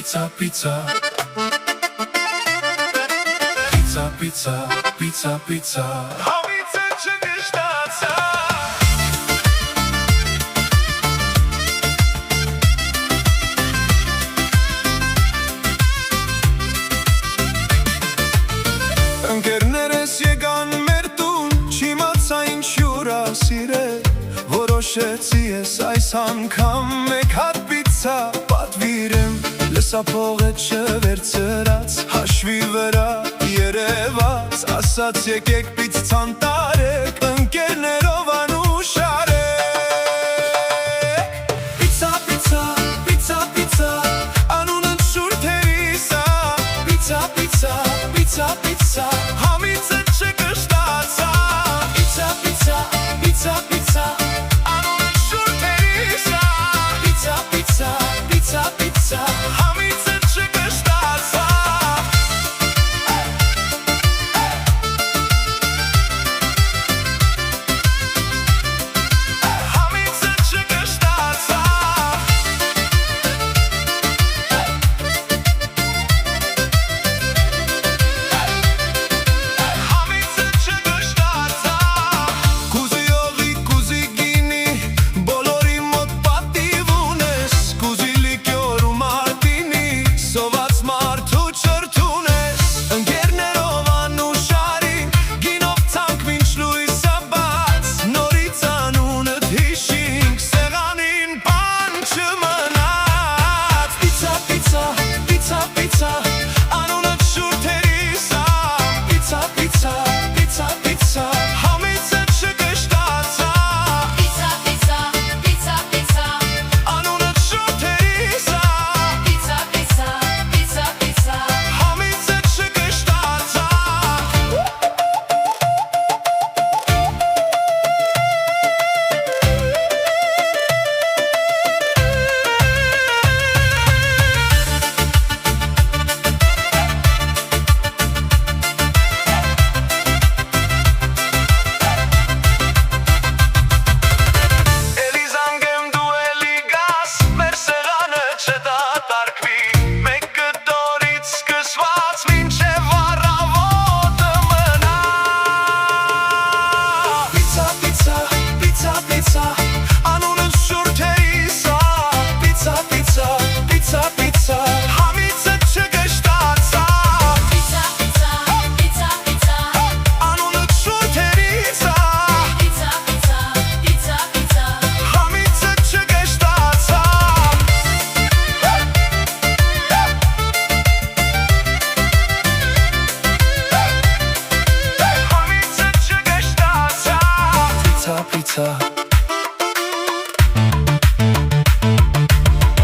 Pizza, pizza. Pizza, pizza, pizza, pizza. Hamıca çıkıştaca. Ընկերներս եկան մեր տուն, չիմացա ինչուրա սիրել, որոշեցի ես այս անգամ մեկ հատ պիցցա պատվիրեմ, լսափողը չվերցրած, հաշվի վրա երևաց, ասաց եկեք պիցցան տարեք, ընկերներով անուշարեք։ Պիցցա, պիցցա, պիցցա, պիցցա, անունը շուրթերիսա, պիցցա, պիցցա, պիցցա, պիցցա, համիցը չկշտացա, պիցցա, պիցցա, պիցցա, պիցցա, անունը շուրթերիսա, պիցցա, պիցցա, պիցցա, պիցցա, համիցը չկշտացա։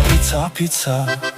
Pizza, pizza.